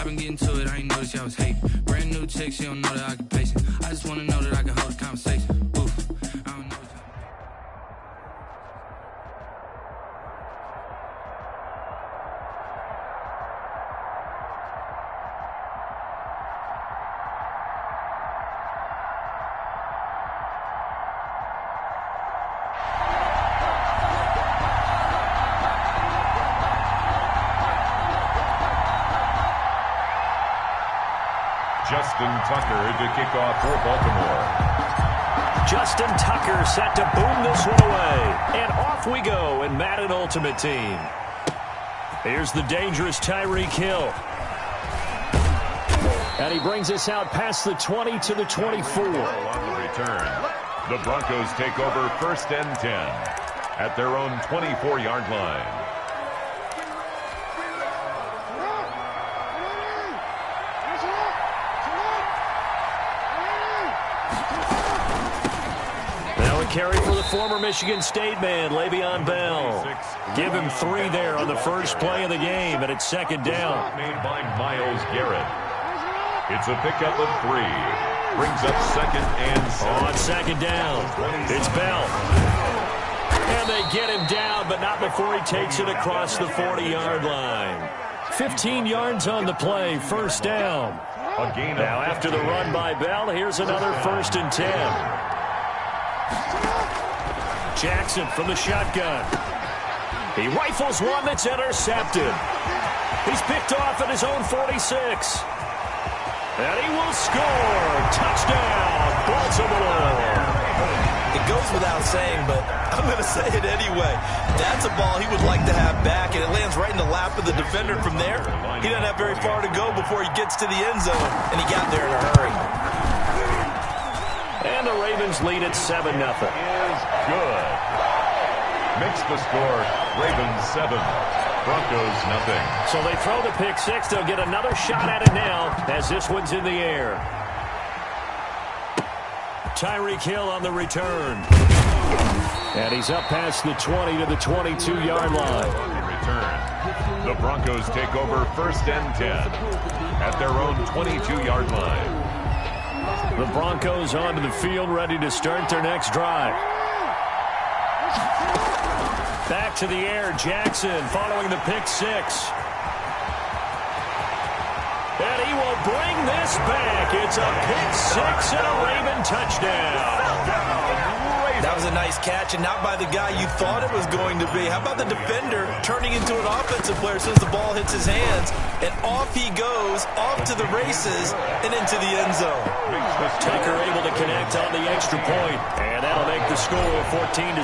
I've been getting to it, I ain't noticed y'all was hating. Brand new chick, she don't know that I can pace it. I just wanna know that I can hold a conversation. Oof, I don't know. Justin Tucker to kick off for Baltimore. Justin Tucker set to boom this one away. And off we go in Madden Ultimate Team. Here's the dangerous Tyreek Hill. And he brings us out past the 20 to the 24. On the return, the Broncos take over 1st and 10 at their own 24-yard line. Carry for the former Michigan State man, Le'Veon Bell. Give him 3 there on the first play of the game, and it's 2nd down. Made by Myles Garrett. It's a pickup of 3. Brings up 2nd and 7. On 2nd down, it's Bell. And they get him down, but not before he takes it across the 40-yard line. 15 yards on the play, 1st down. Now after the run by Bell, here's another 1st and 10. Jackson from the shotgun. He rifles one that's intercepted. He's picked off at his own 46. And he will score. Touchdown, Baltimore. It goes without saying, but I'm going to say it anyway. That's a ball he would like to have back, and it lands right in the lap of the defender from there. He doesn't have very far to go before he gets to the end zone, and he got there in a hurry. And the Ravens lead at 7-0. Good. Makes the score Ravens 7, Broncos nothing. So they throw the pick 6. They'll get another shot at it now as this one's in the air. Tyreek Hill on the return. And he's up past the 20 to the 22-yard line. On the return, the Broncos take over 1st and 10 at their own 22-yard line. The Broncos onto the field, ready to start their next drive. Back to the air, Jackson following the pick 6. And he will bring this back. It's a pick 6 and a Raven touchdown. That was a nice catch, and not by the guy you thought it was going to be. How about the defender turning into an offensive player as soon as the ball hits his hands? And off he goes, off to the races, and into the end zone. Tucker able to connect on the extra point, and that'll make the score 14-0.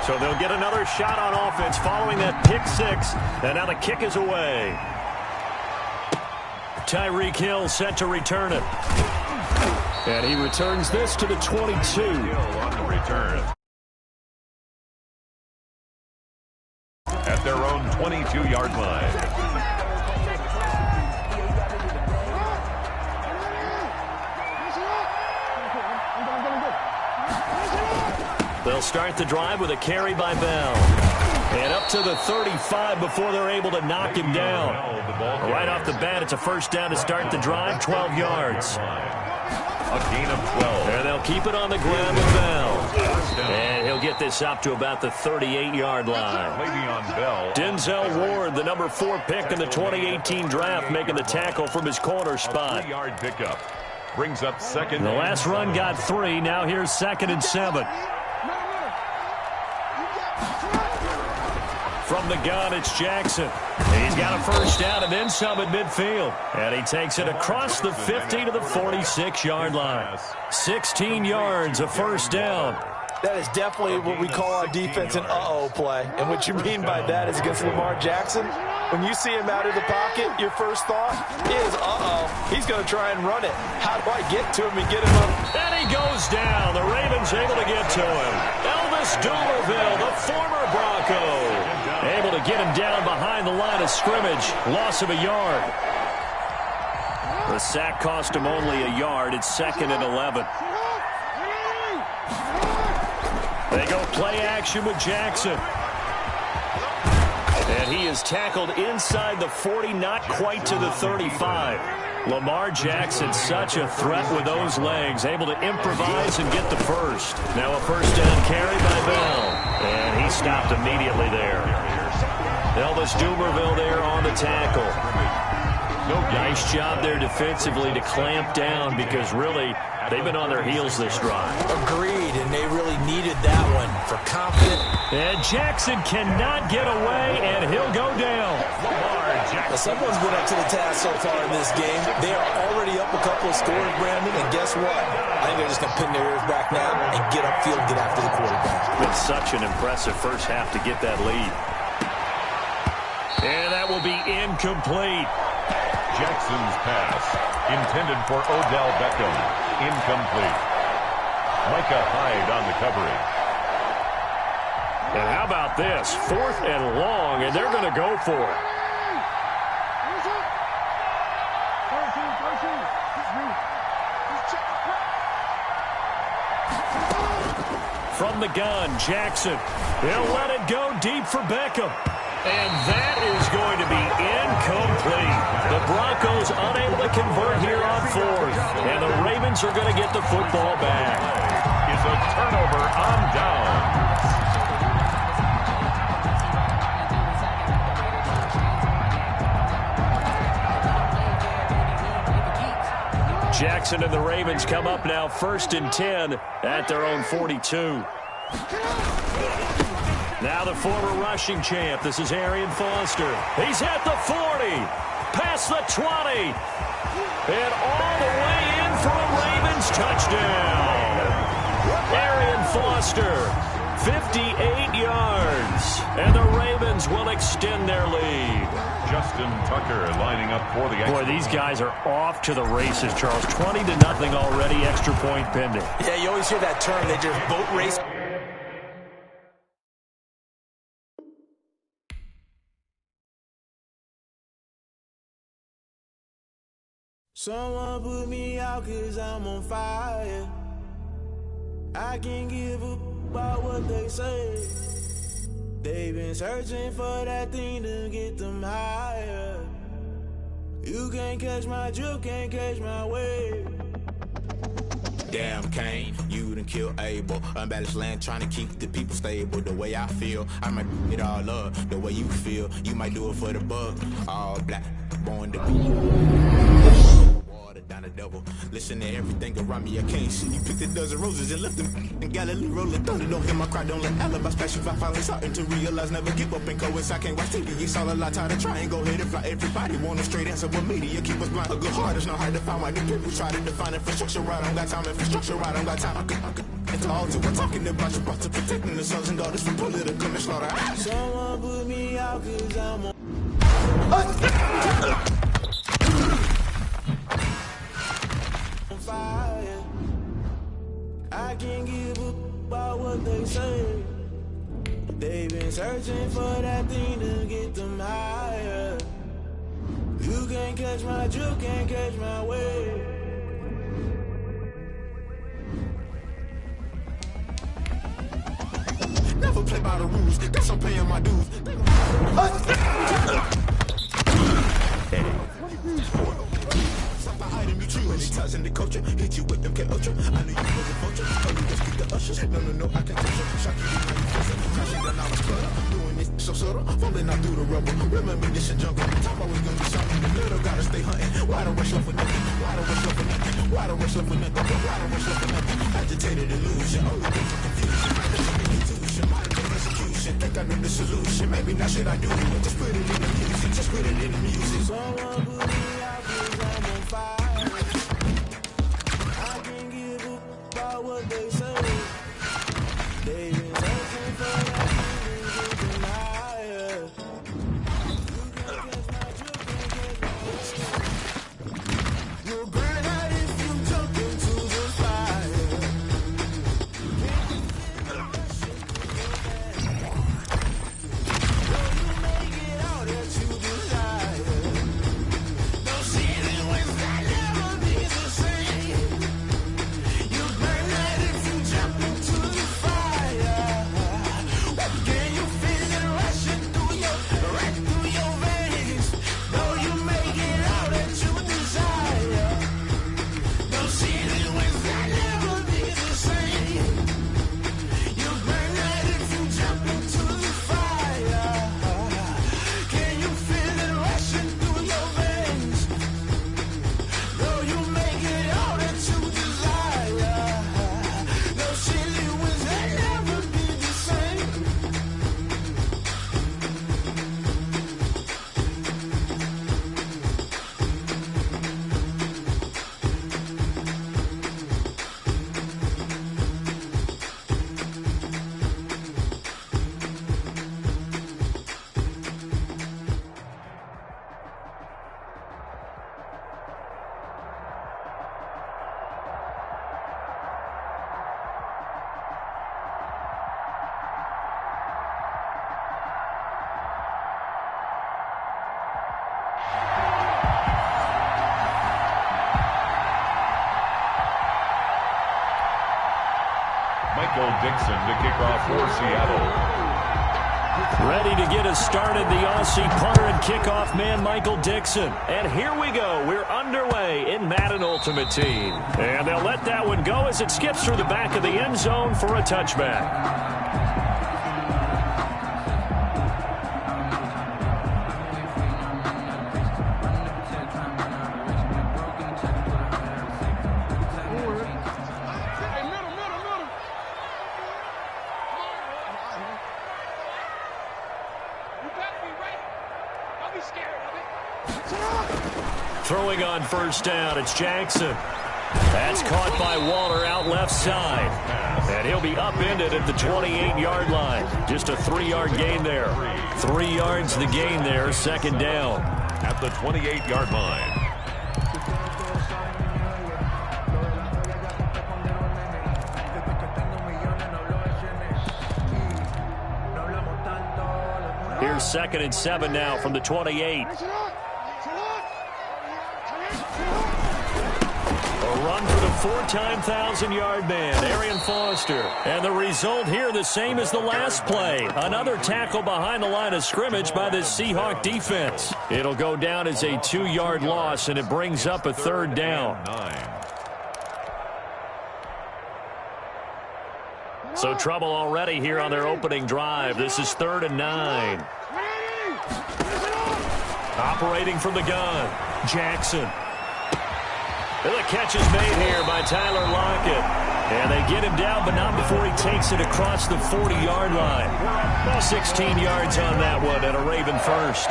So they'll get another shot on offense following that pick 6, and now the kick is away. Tyreek Hill set to return it. And he returns this to the 22. On the return. At their own 22-yard line. They'll start the drive with a carry by Bell. And up to the 35 before they're able to knock him down. Right off the bat, it's a 1st down to start the drive, 12 yards. A gain of 12. And they'll keep it on the ground with Bell. And he'll get this up to about the 38-yard line. Le'Veon Bell. Denzel Ward, the number 4 pick in the 2018 draft, making the tackle from his corner spot. 3-yard pickup. Brings up 2nd. The last run got 3. Now here's 2nd and 7. From the gun, it's Jackson. He's got a 1st down and then some at midfield. And he takes it across the 50 to the 46-yard line. 16 yards, a 1st down. That is definitely what we call our defense an uh-oh play. And what you mean by that is against Lamar Jackson, when you see him out of the pocket, your first thought is, uh-oh, he's going to try and run it. How do I get to him and get him up? And he goes down. The Ravens able to get to him. Elvis Dumerville, the former Bronco, able to get him down behind the line of scrimmage. Loss of a yard. The sack cost him only a yard. It's 2nd and 11. They go play action with Jackson. And he is tackled inside the 40, not quite to the 35. Lamar Jackson, such a threat with those legs, able to improvise and get the first. Now a first down carry by Bell. And he stopped immediately there. Elvis Dumerville there on the tackle. Nice job there defensively to clamp down because really they've been on their heels this drive. Agreed, and they really needed that one for confidence. And Jackson cannot get away, and he'll go down. Now, someone's been up to the task so far in this game. They are already up a couple of scores, Brandon, and guess what? I think they're just going to pin their ears back now and get upfield and get after the quarterback. Been such an impressive first half to get that lead. And that will be incomplete. Jackson's pass, intended for Odell Beckham, incomplete. Micah Hyde on the coverage. And how about this? 4th and long, and they're going to go for it. From the gun, Jackson. He'll let it go deep for Beckham. And that is going to be incomplete. The Broncos unable to convert here on 4th. And the Ravens are going to get the football back. Is a turnover on down. Jackson and the Ravens come up now 1st and 10 at their own 42. Now the former rushing champ. This is Arian Foster. He's at the 40. Past the 20. And all the way in for a Ravens touchdown. Arian Foster, 58 yards. And the Ravens will extend their lead. Justin Tucker lining up for the extra. Boy, these guys are off to the races, Charles. 20-0 already, extra point pending. Yeah, you always hear that term. They just boat race. Someone put me out 'cause I'm on fire. I can't give up about what they say. They've been searching for that thing to get them higher. You can't catch my drift, can't catch my wave. Damn, Kane, you done killed Abel. Unbalanced land, trying to keep the people stable. The way I feel, I might it all up. The way you feel, you might do it for the buck. All black, born to be. Down the double. Listen to everything around me, I can't see. You picked a dozen roses and left them in Galilee rolling thunder. Don't hear my cry, don't let alibis flash. If I finally starting to realize, never give up and coincide. I can't watch TV, it's all a lot. Tired of trying, go ahead and fly. Everybody want a straight answer, but media keep us blind. A good heart is not hard to find. Why do people try to define infrastructure right? I don't got time, infrastructure right, I don't got time. I could it's all to we're talking about you, about to protecting the sons and daughters from political and slaughter. Someone put me out 'cause I'm on fire. I can't give up about what they say. They've been searching for that thing to get them higher. You can't catch my drift, can't catch my wave. Never play by the rules, guess I'm paying my dues. Item you choose. Ties in the culture, hit you with them K Ultra. I knew you was a vulture. Oh, you just keep the ushers. No, I can touch you. Shock you, how you feel it. Crashing down, I was clutter. Doing this so subtle, falling out through the rubble. Remember this a jungle. Top always gonna be something. The little gotta stay hunting. Why the rush love for nothing? Why the rush love for nothing? Why the rush love for nothing? Why the rush love for nothing? Agitated illusion, only thing for confusion. Intuition, my execution. Think I know the solution. Maybe not should I do it? Just put it in the music. Just put it in the music. Someone put me out 'cause I'm on fire. What they say, they've been searching for that thing to get them higher. You can catch my drift, can't catch my wave. You'll burn out if you jump into the fire. Will you make it out that you desire? Michael Dixon to kick off for Seattle. Ready to get us started, the Aussie punter and kickoff man, Michael Dixon. And here we go. We're underway in Madden Ultimate Team. And they'll let that one go as it skips through the back of the end zone for a touchback. Throwing on first down, it's Jackson. That's caught by Waller out left side. And he'll be upended at the 28-yard line. Just a 3-yard gain there. 3 yards the gain there, second down. At the 28-yard line. Here's 2nd and 7 now from the 28. Run for the 4-time 1,000-yard man, Arian Foster. And the result here the same as the last play. Another tackle behind the line of scrimmage by the Seahawk defense. It'll go down as a 2-yard loss, and it brings up a 3rd down. So trouble already here on their opening drive. This is 3rd and 9. Operating from the gun, Jackson. The catch is made here by Tyler Lockett. And they get him down, but not before he takes it across the 40-yard line. 16 yards on that one and a Raven first.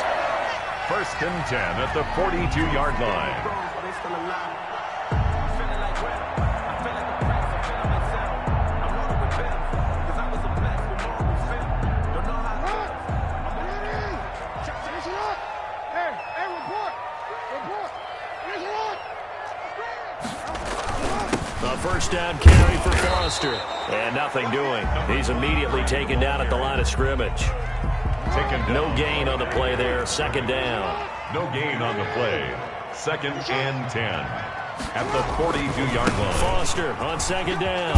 1st and 10 at the 42-yard line. First down carry for Foster. And nothing doing. He's immediately taken down at the line of scrimmage. No gain on the play there. 2nd down. No gain on the play. 2nd and 10. At the 42-yard line. Foster on 2nd down.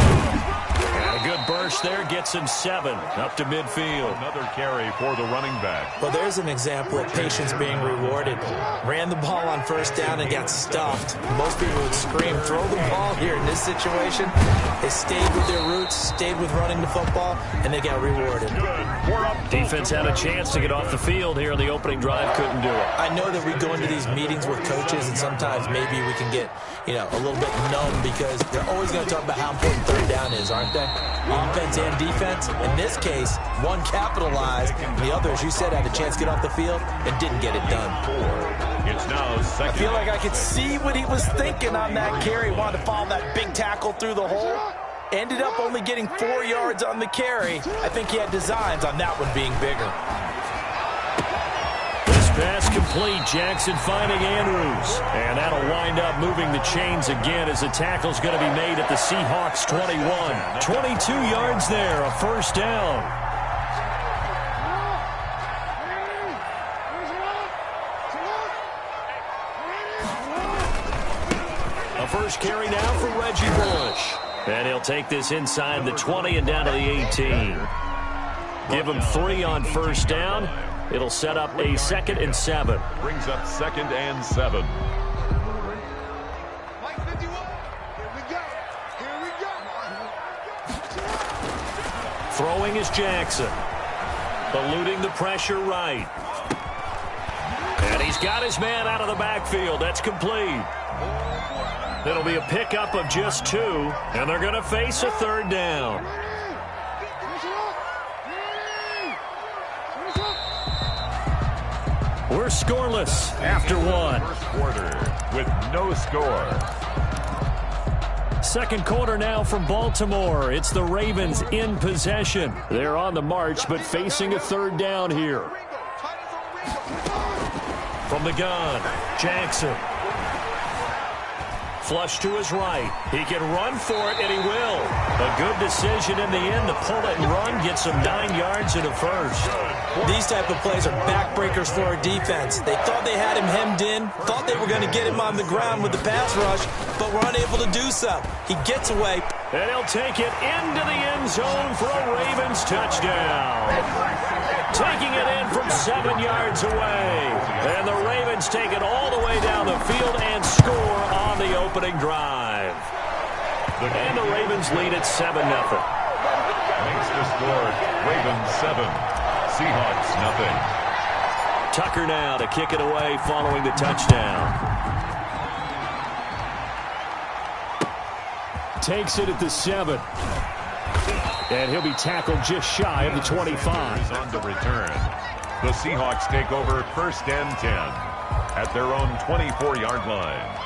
And a good burst there gets him 7 up to midfield. Another carry for the running back. Well, there's an example of patience being rewarded. Ran the ball on 1st down and got stuffed. Most people would scream, throw the ball here. In this situation, they stayed with their roots, stayed with running the football, and they got rewarded. Defense had a chance to get off the field here in the opening drive, couldn't do it. I know that we go into these meetings with coaches, and sometimes maybe we can get, a little bit numb because they're always going to talk about how important 3rd down is, aren't they? Offense and defense. In this case, one capitalized, and the other, as you said, had a chance to get off the field and didn't get it done. It's now 2nd. I feel like I could see what he was thinking on that carry. Wanted to follow that big tackle through the hole. Ended up only getting 4 yards on the carry. I think he had designs on that one being bigger. Pass complete. Jackson finding Andrews. And that'll wind up moving the chains again as the tackle's going to be made at the Seahawks 21. 22 yards there, a 1st down. A first carry now for Reggie Bush. And he'll take this inside the 20 and down to the 18. Give him 3 on 1st down. It'll set up a 2nd and 7. Brings up 2nd and 7. Throwing is Jackson. Eluding the pressure right. And he's got his man out of the backfield. That's complete. It'll be a pickup of just 2, and they're going to face a 3rd down. We're scoreless after 1. First quarter with no score. 2nd quarter now from Baltimore. It's the Ravens in possession. They're on the march, but facing a 3rd down here. From the gun, Jackson. Flush to his right. He can run for it, and he will. A good decision in the end to pull it and run. Gets him 9 yards and a first. These type of plays are backbreakers for our defense. They thought they had him hemmed in, thought they were going to get him on the ground with the pass rush, but were unable to do so. He gets away. And he'll take it into the end zone for a Ravens touchdown. Taking it in from 7 yards away. And the Ravens take it all the way down the field and score on the opening drive. And the Ravens lead at 7-0. Makes the score Ravens 7, Seahawks nothing. Tucker now to kick it away following the touchdown. Takes it at the 7. And he'll be tackled just shy of the 25. On the return. The Seahawks take over 1st and 10 at their own 24-yard line.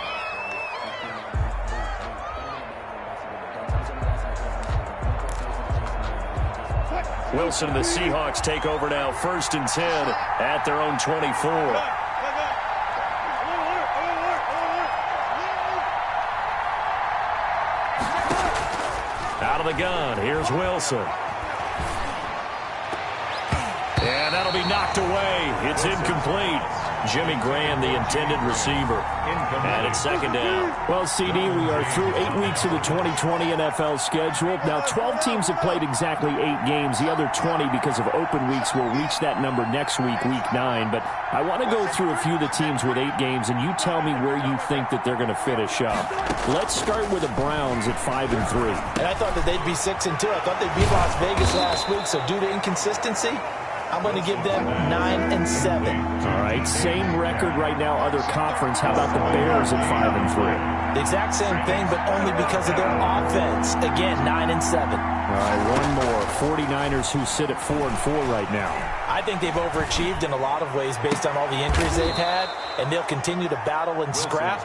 Wilson and the Seahawks take over now 1st and 10 at their own 24. Out of the gun, here's Wilson. And that'll be knocked away. It's incomplete. Jimmy Graham, the intended receiver. And it's 2nd down. Well, CD, we are through 8 weeks of the 2020 NFL schedule. Now, 12 teams have played exactly 8 games. The other 20, because of open weeks, will reach that number next week, week 9. But I want to go through a few of the teams with 8 games, and you tell me where you think that they're going to finish up. Let's start with the Browns at 5-3. And I thought that they'd be 6-2. I thought they'd beat Las Vegas last week, so due to inconsistency, I'm going to give them 9-7. All right, same record right now, other conference. How about the Bears at 5-3? The exact same thing, but only because of their offense. Again, 9-7. All right, one more. 49ers who sit at 4-4 right now. I think they've overachieved in a lot of ways based on all the injuries they've had, and they'll continue to battle and scrap.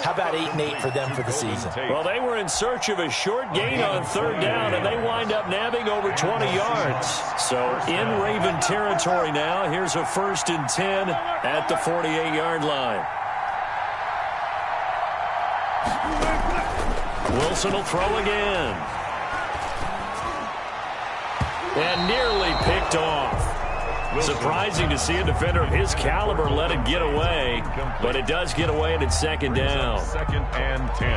How about 8-8 for them for the season? Well, they were in search of a short gain on 3rd down, and they wind up nabbing over 20 yards. So in Raven territory now. Here's a 1st and 10 at the 48-yard line. Wilson will throw again. And nearly picked off. Surprising to see a defender of his caliber let it get away, but it does get away and it's 2nd down. 2nd and 10.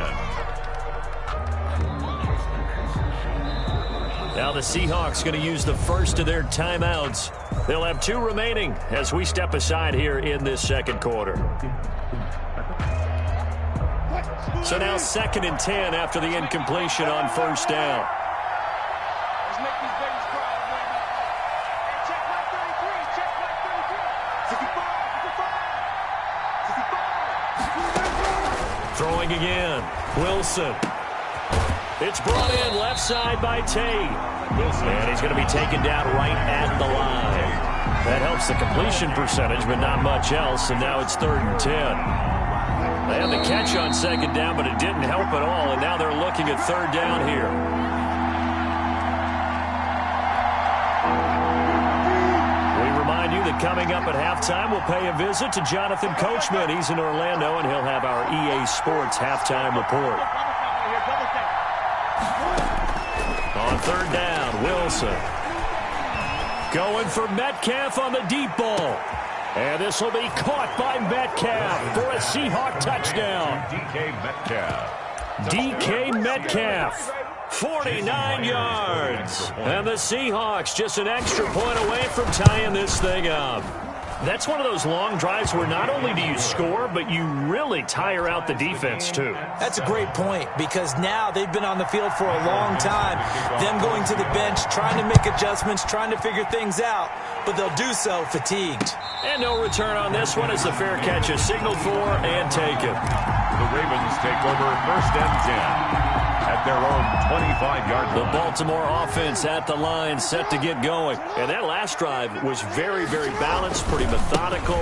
Now the Seahawks going to use the first of their timeouts. They'll have 2 remaining as we step aside here in this 2nd quarter. So now 2nd and 10 after the incompletion on 1st down. Throwing again. Wilson. It's brought in left side by Tate. And he's going to be taken down right at the line. That helps the completion percentage, but not much else. And now it's 3rd and 10. They had the catch on 2nd down, but it didn't help at all. And now they're looking at 3rd down here. We remind you that coming up at halftime, we'll pay a visit to Jonathan Coachman. He's in Orlando, and he'll have our EA Sports halftime report. On 3rd down, Wilson. Going for Metcalf on the deep ball. And this will be caught by Metcalf for a Seahawk touchdown. DK Metcalf, 49 yards. And the Seahawks just an extra point away from tying this thing up. That's one of those long drives where not only do you score, but you really tire out the defense, too. That's a great point, because now they've been on the field for a long time. Them going to the bench, trying to make adjustments, trying to figure things out, but they'll do so fatigued. And no return on this one as the fair catch is signaled for and taken. The Ravens take over 1st and 10 at their own 25-yard line. The Baltimore offense at the line, set to get going. And that last drive was very, very balanced, pretty methodical.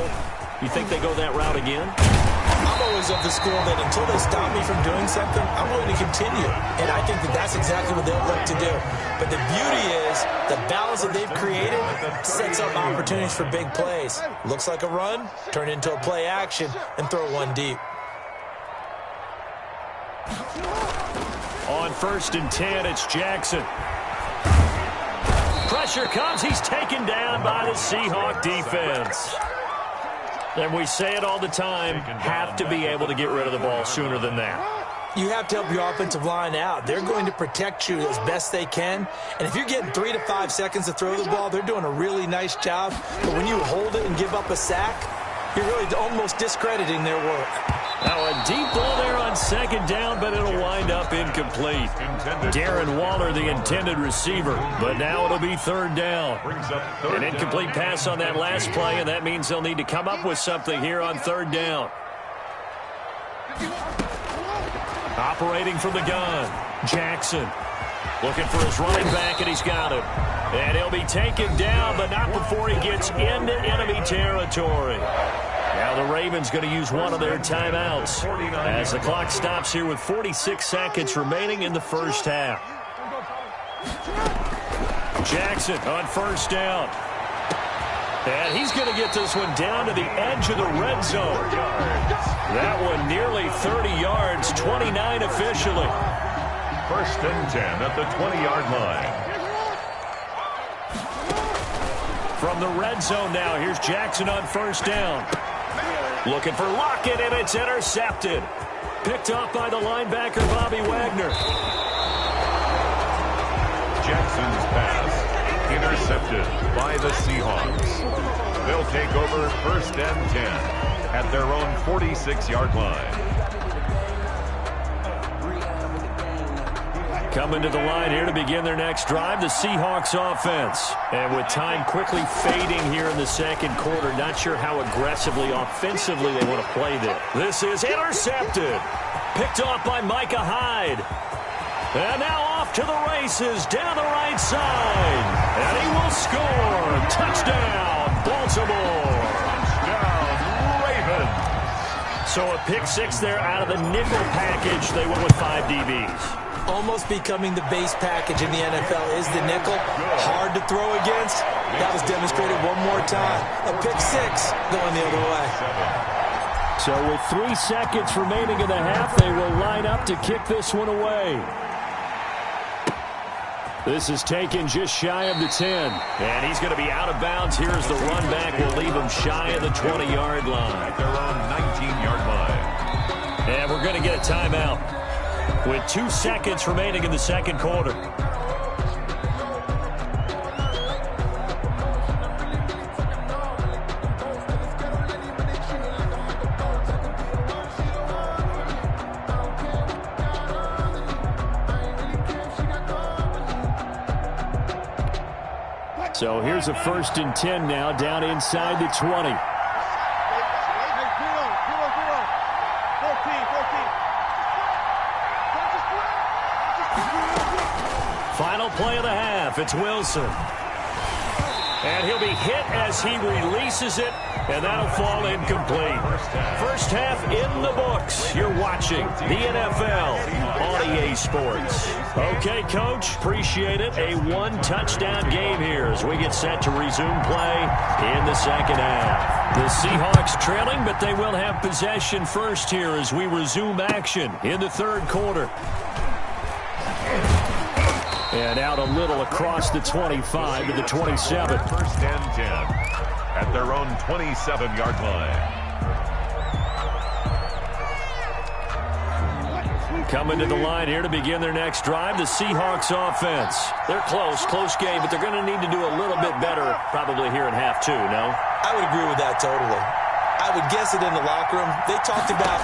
You think they go that route again? I'm always of the school that until they stop me from doing something, I'm going to continue. And I think that that's exactly what they'll look to do. But the beauty is the balance that they've created sets up opportunities for big plays. Looks like a run, turn into a play action, and throw one deep. On 1st and 10, it's Jackson. Pressure comes. He's taken down by the Seahawk defense. And we say it all the time, have to be able to get rid of the ball sooner than that. You have to help your offensive line out. They're going to protect you as best they can. And if you're getting 3 to 5 seconds to throw the ball, they're doing a really nice job. But when you hold it and give up a sack, you're really almost discrediting their work. Now a deep ball there on second down, but it'll wind up incomplete. Darren Waller, the intended receiver, but now it'll be third down. An incomplete pass on that last play, and that means they'll need to come up with something here on third down. Operating from the gun, Jackson. Looking for his running back, and he's got him. And he'll be taken down, but not before he gets into enemy territory. Now the Ravens going to use one of their timeouts as the clock stops here with 46 seconds remaining in the first half. Jackson on first down. And he's going to get this one down to the edge of the red zone. That one nearly 30 yards, 29 officially. First and 10 at the 20-yard line. From the red zone now, here's Jackson on first down. Looking for Lockett, and it's intercepted. Picked off by the linebacker, Bobby Wagner. Jackson's pass intercepted by the Seahawks. They'll take over first and 10 at their own 46-yard line. Coming to the line here to begin their next drive, the Seahawks offense. And with time quickly fading here in the second quarter, not sure how aggressively, offensively they want to play this. This is intercepted. Picked off by Micah Hyde. And now off to the races down the right side. And he will score. Touchdown, Baltimore. Touchdown, Ravens. So a pick six there out of the nickel package. They went with 5 DBs. Almost becoming the base package in the NFL is the nickel. Hard to throw against. That was demonstrated one more time. A pick six going the other way. So with 3 seconds remaining in the half, they will line up to kick this one away. This is taken just shy of the 10. And he's going to be out of bounds here as the run back will leave him shy of the 20-yard line. At their own 19-yard line. And we're going to get a timeout with 2 seconds remaining in the second quarter. So here's a first and 10 now, down inside the 20. Final play of the half. It's Wilson. And he'll be hit as he releases it, and that'll fall incomplete. First half in the books. You're watching the NFL on EA Sports. Okay, Coach, appreciate it. A 1-touchdown game here as we get set to resume play in the second half. The Seahawks trailing, but they will have possession first here as we resume action in the third quarter. And out a little across the 25 to the 27. First and 10 at their own 27-yard line. Coming to the line here to begin their next drive, the Seahawks offense. They're close game, but they're going to need to do a little bit better probably here in half two, no? I would agree with that totally. I would guess it in the locker room. They talked about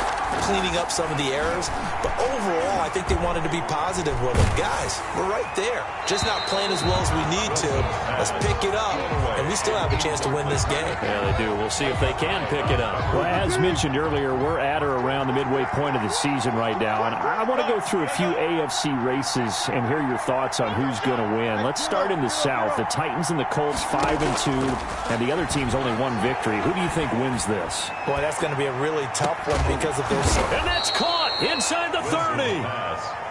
cleaning up some of the errors, but overall, I think they wanted to be positive with them. Guys, we're right there. Just not playing as well as we need to. Let's pick it up, and we still have a chance to win this game. Yeah, they do. We'll see if they can pick it up. Well, as mentioned earlier, we're at or around the midway point of the season right now, and I want to go through a few AFC races and hear your thoughts on who's going to win. Let's start in the South. The Titans and the Colts 5-2, and the other team's only 1 victory. Who do you think wins this? Boy, that's going to be a really tough one because of those. And that's caught inside the 30.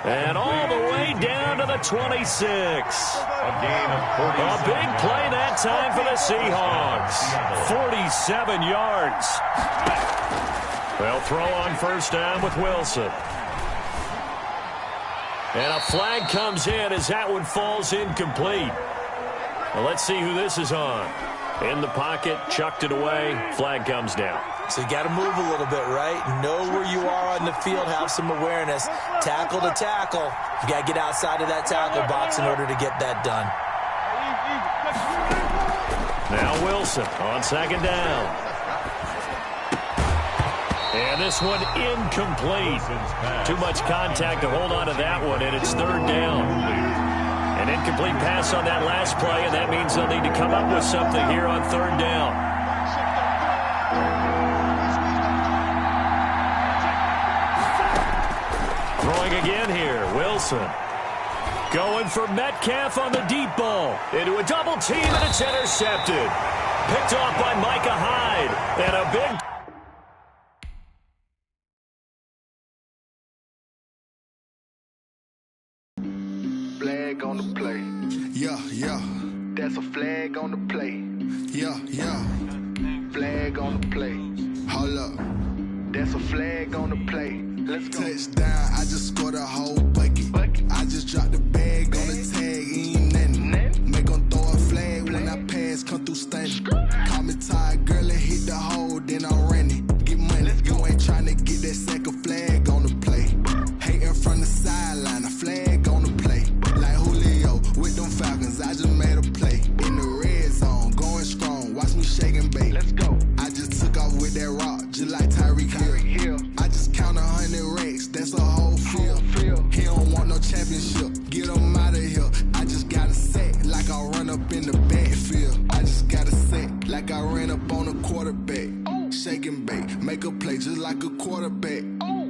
And all the way down to the 26. A gain of 40. A big play that time for the Seahawks. 47 yards. They'll throw on first down with Wilson. And a flag comes in as that one falls incomplete. Well, let's see who this is on. In the pocket, chucked it away, flag comes down. So you got to move a little bit, right? Know where you are on the field, have some awareness. Tackle to tackle. You got to get outside of that tackle box in order to get that done. Now Wilson on second down. And this one incomplete. Too much contact to hold on to that one, and it's third down. An incomplete pass on that last play, and that means they'll need to come up with something here on third down. Throwing again here, Wilson. Going for Metcalf on the deep ball. Into a double team, and it's intercepted. Picked off by Micah Hyde. And a big... Flag on the play. Yeah, yeah. That's a flag on the play. Yeah, yeah. Flag on the play. Hold up. That's a flag on the play. Let's go. Touchdown, I just scored a whole bucket. I just dropped the bag on the tag, ain't nothing. Make them throw a flag when I pass, come through stunning. Call me tired, girl, and hit the hole, then I'm running. Get money, you ain't tryna get that second flag on the play. Hating from the sideline, a flag on the play. Like Julio with them Falcons, I just made a play. In the red zone, going strong, watch me shake and bake. Let's go. I just took off with that rock, just like Tyreek Hill. I just count 100 racks, that's a whole field. He don't want no championship, get him out of here. I just got a set, like I run up in the backfield. I just got a set, like I ran up on a quarterback. Shake and bake, make a play just like a quarterback.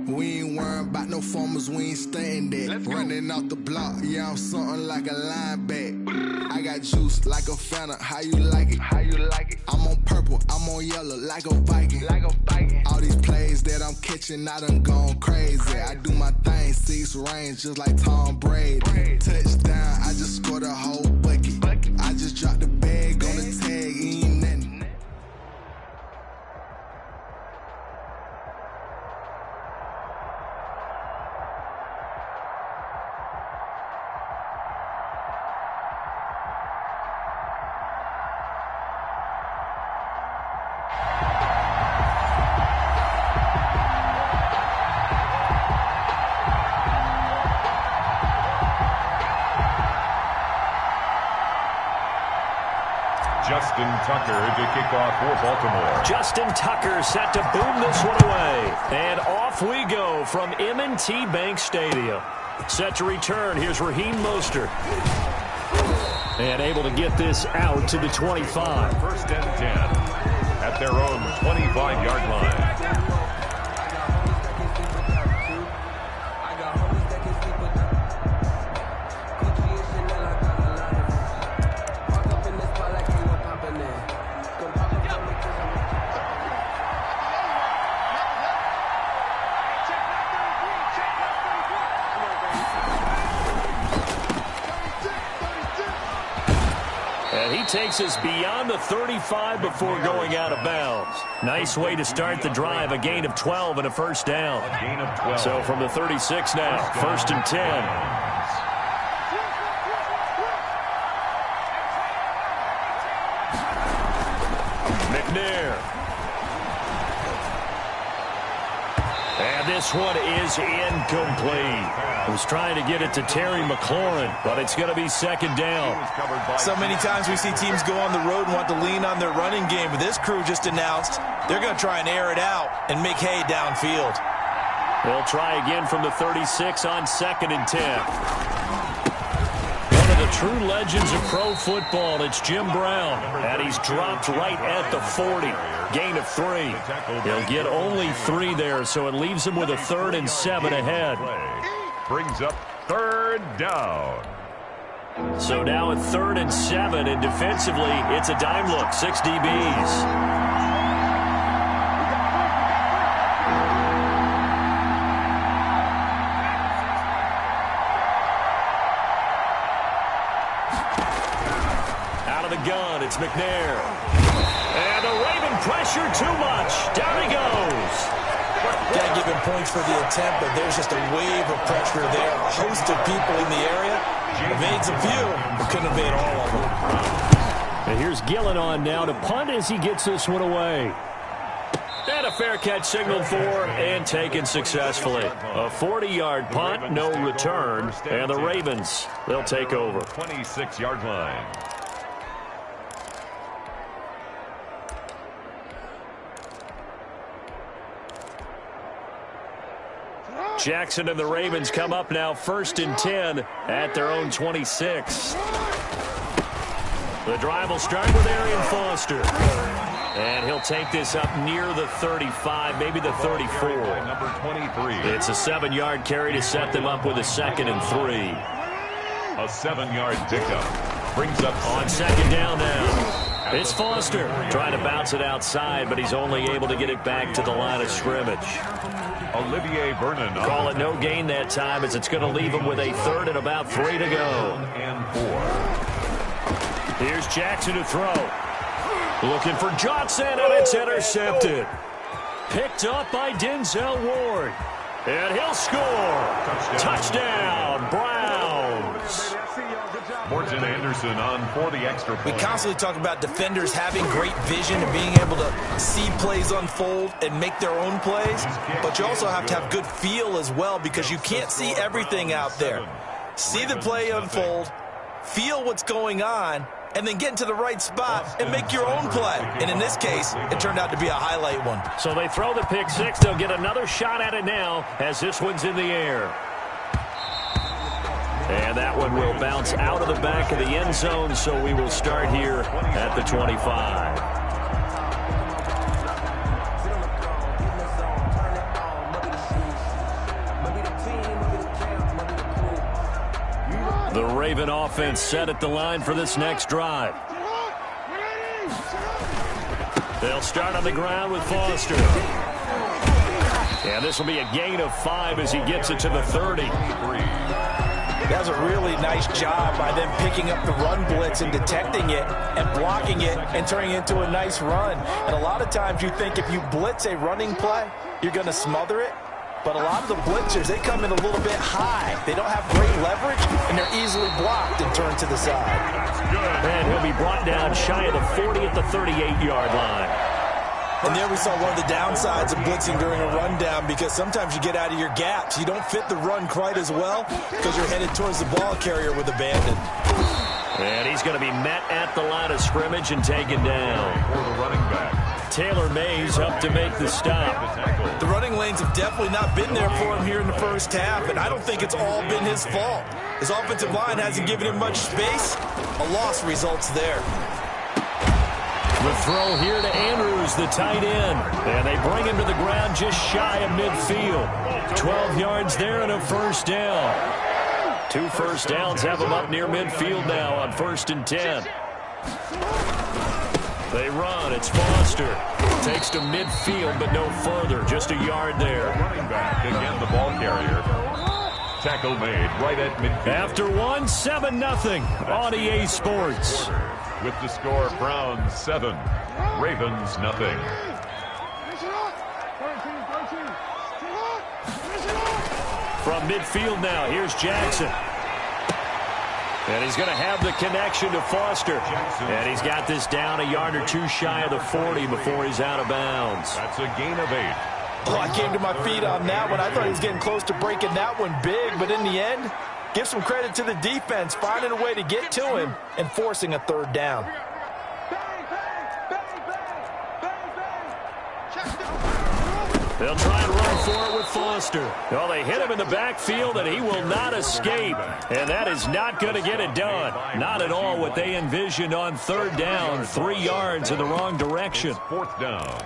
We ain't worrying about no formers, we ain't staying there. Running off the block, yeah, I'm something like a linebacker. I got juice like a Fanta, how you like it? How you like it? I'm on purple, I'm on yellow, like a Viking. Like a Viking. All these plays that I'm catching, I done gone crazy. I do my thing, 6 range, just like Tom Brady. Touchdown, I just scored a whole bucket. I just dropped the bag on the tag, ain't nothing. Justin Tucker to kick off for Baltimore. Justin Tucker set to boom this one away. And off we go from M&T Bank Stadium. Set to return. Here's Raheem Mostert. And able to get this out to the 25. First and 10 at their own 25-yard line. Takes us beyond the 35 before going out of bounds. Nice way to start the drive. A gain of 12 and a first down. A gain of 12. So from the 36 now, first and 10. McNair. And this one is incomplete. Was trying to get it to Terry McLaurin, but it's going to be second down. So many times we see teams go on the road and want to lean on their running game, but this crew just announced they're going to try and air it out and make hay downfield. They'll try again from the 36 on second and 10. One of the true legends of pro football, it's Jim Brown, and he's dropped right at the 40. Gain of 3. He'll get only 3 there, so it leaves him with a 3rd and 7 ahead. Brings up third down. So now at 3rd and 7, and defensively, it's a dime look, 6 DBs. Out of the gun, it's McNair. And the Raven pressure too much. Down he goes. Got to give him points for the attempt, but there's just a wave of pressure there. A host of people in the area. Evades a few, but couldn't evade all of them. And here's Gillen on now to punt as he gets this one away. And a fair catch signaled for and taken successfully. A 40-yard punt, no return. And the Ravens, they'll take over. 26-yard line. Jackson and the Ravens come up now 1st and 10 at their own 26. The drive will start with Arian Foster. And he'll take this up near the 35, maybe the 34. Number 23. It's a 7-yard carry to set them up with a 2nd and 3. A 7-yard pickup brings up on 2nd down now. It's Foster trying to bounce it outside, but he's only able to get it back to the line of scrimmage. Olivier Vernon. Call it no gain that time, as it's going to leave him with a 3rd and about 3 to go. And 4. Here's Jackson to throw. Looking for Johnson, and it's intercepted. Picked up by Denzel Ward. And he'll score. Touchdown, Browns. Morton Anderson on for the extra point. We constantly talk about defenders having great vision and being able to see plays unfold and make their own plays. But you also have to have good feel as well, because you can't see everything out there. See the play unfold, feel what's going on, and then get into the right spot and make your own play. And in this case, it turned out to be a highlight one. So they throw the pick six. They'll get another shot at it now as this one's in the air. And that one will bounce out of the back of the end zone, so we will start here at the 25. The Raven offense set at the line for this next drive. They'll start on the ground with Foster. And this will be a gain of 5 as he gets it to the 30. That was a really nice job by them picking up the run blitz and detecting it and blocking it and turning it into a nice run. And a lot of times you think if you blitz a running play, you're going to smother it. But a lot of the blitzers, they come in a little bit high. They don't have great leverage, and they're easily blocked and turned to the side. And he'll be brought down shy of the 40 at the 38-yard line. And there we saw one of the downsides of blitzing during a rundown, because sometimes you get out of your gaps. You don't fit the run quite as well because you're headed towards the ball carrier with abandon. And he's going to be met at the line of scrimmage and taken down. For the running back. Taylor Mays up to make the stop. The running lanes have definitely not been there for him here in the first half, and I don't think it's all been his fault. His offensive line hasn't given him much space. A loss results there. The throw here to Andrews, the tight end. And they bring him to the ground just shy of midfield. 12 yards there and a first down. 2 first downs have him up near midfield now on 1st and 10. They run. It's Foster. Takes to midfield, but no further. Just a yard there. Running back, again the ball carrier. Tackle made right at midfield. After one, 7-0 on EA Sports. With the score, Browns 7, Ravens nothing. From midfield now, here's Jackson. And he's going to have the connection to Foster. And he's got this down a yard or 2 shy of the 40 before he's out of bounds. That's a gain of 8. Oh, I came to my feet on that one. I thought he was getting close to breaking that one big, but in the end, give some credit to the defense, finding a way to get to him and forcing a 3rd down. They'll try and run for it with Foster. Well, they hit him in the backfield, and he will not escape. And that is not going to get it done. Not at all what they envisioned on 3rd down. 3 yards in the wrong direction. 4th down.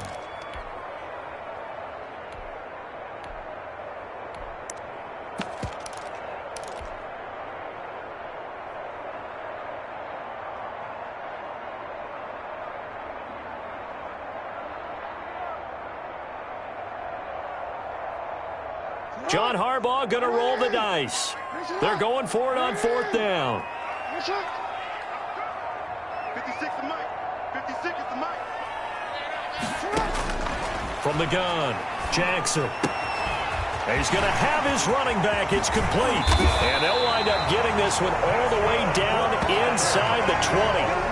John Harbaugh going to roll the dice. They're going for it on 4th down. 56 to Mike. 56 to Mike. From the gun, Jackson. He's going to have his running back. It's complete. And they'll wind up getting this one all the way down inside the 20.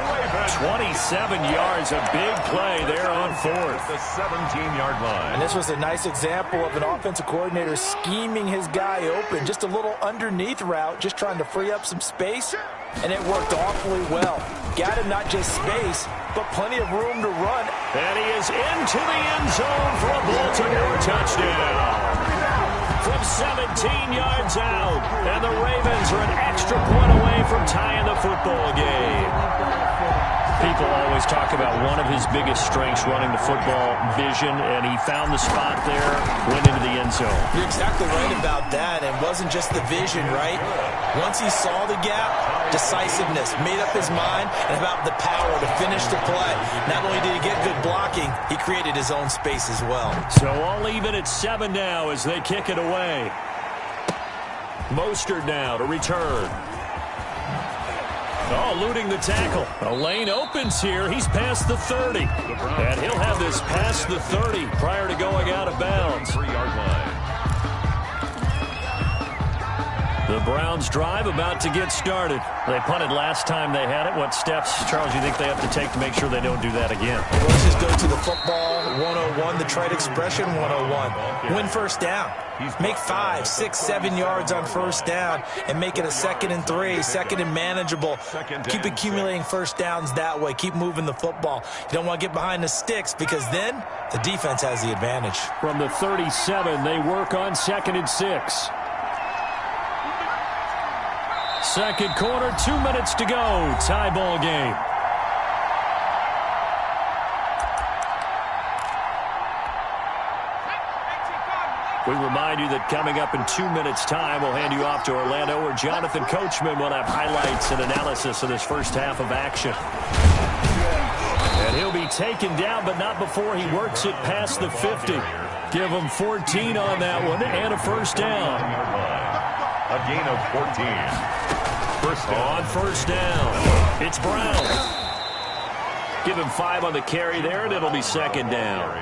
27 yards, a big play there on fourth. The 17-yard line. And this was a nice example of an offensive coordinator scheming his guy open. Just a little underneath route, just trying to free up some space. And it worked awfully well. Got him not just space, but plenty of room to run. And he is into the end zone for a Baltimore touchdown. From 17 yards out. And the Ravens are an extra point away from tying the football game. People always talk about one of his biggest strengths running the football, vision, and he found the spot there, went into the end zone. You're exactly right about that. It wasn't just the vision, right? Once he saw the gap, decisiveness, made up his mind, and about the power to finish the play. Not only did he get good blocking, he created his own space as well. So all even at 7 now as they kick it away. Mostert now to return. Oh, eluding the tackle. A lane opens here. He's past the 30. And he'll have this past the 30 prior to going out of bounds. 3-yard line. The Browns drive about to get started. They punted last time they had it. What steps, Charles, you think they have to take to make sure they don't do that again? Well, let's just go to the football 101, the trade expression 101. Win first down. Make 5, 6, 7 yards on first down and make it a 2nd and 3, 2nd and manageable. Keep accumulating first downs that way. Keep moving the football. You don't want to get behind the sticks because then the defense has the advantage. From the 37, they work on 2nd and 6. Second quarter, 2 minutes to go. Tie ball game. We remind you that coming up in 2 minutes' time, we'll hand you off to Orlando, where Jonathan Coachman will have highlights and analysis of this first half of action. And he'll be taken down, but not before he works it past the 50. Give him 14 on that one and a first down. A gain of 14. First down. On first down, it's Brown. Give him 5 on the carry there, and it'll be 2nd down.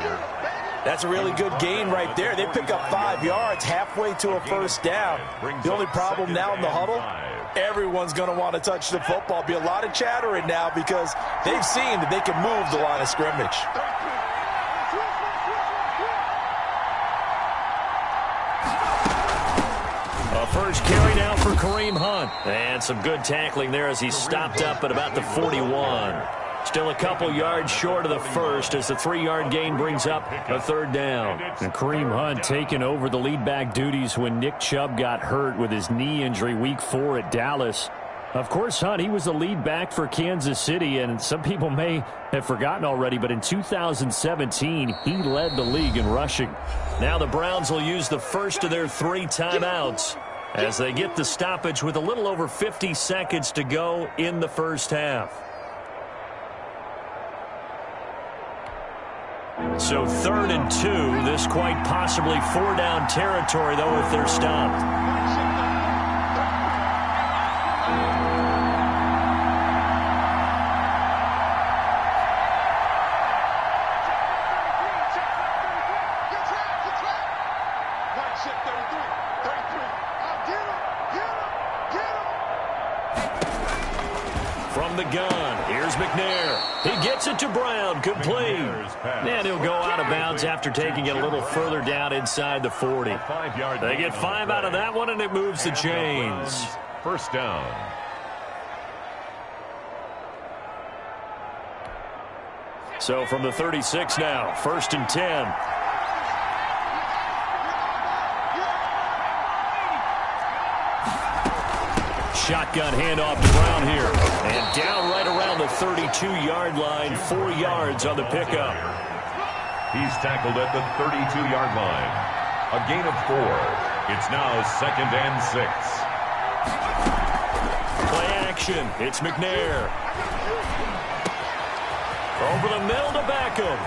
That's a really good gain right there. They pick up 5 yards halfway to a first down. The only problem now in the huddle, everyone's going to want to touch the football. Be a lot of chattering now because they've seen that they can move the line of scrimmage. First carry now for Kareem Hunt. And some good tackling there as he stopped up at about the 41. Still a couple yards short of the first as the 3-yard gain brings up a 3rd down. And Kareem Hunt taking over the lead back duties when Nick Chubb got hurt with his knee injury week 4 at Dallas. Of course, Hunt, he was the lead back for Kansas City, and some people may have forgotten already, but in 2017, he led the league in rushing. Now the Browns will use the first of their 3 timeouts as they get the stoppage with a little over 50 seconds to go in the first half. So 3rd and 2, this quite possibly 4-down territory, though, if they're stopped. The gun. Here's McNair. He gets it to Brown. Complete. And he'll go out of bounds after taking it a little further down inside the 40. They get 5 out of that one, and it moves the chains. First down. So from the 36 now, 1st and 10. Shotgun handoff to Brown here. And down right around the 32-yard line, 4 yards on the pickup. He's tackled at the 32-yard line. A gain of 4. It's now 2nd and 6. Play action. It's McNair. Over the middle to Beckham.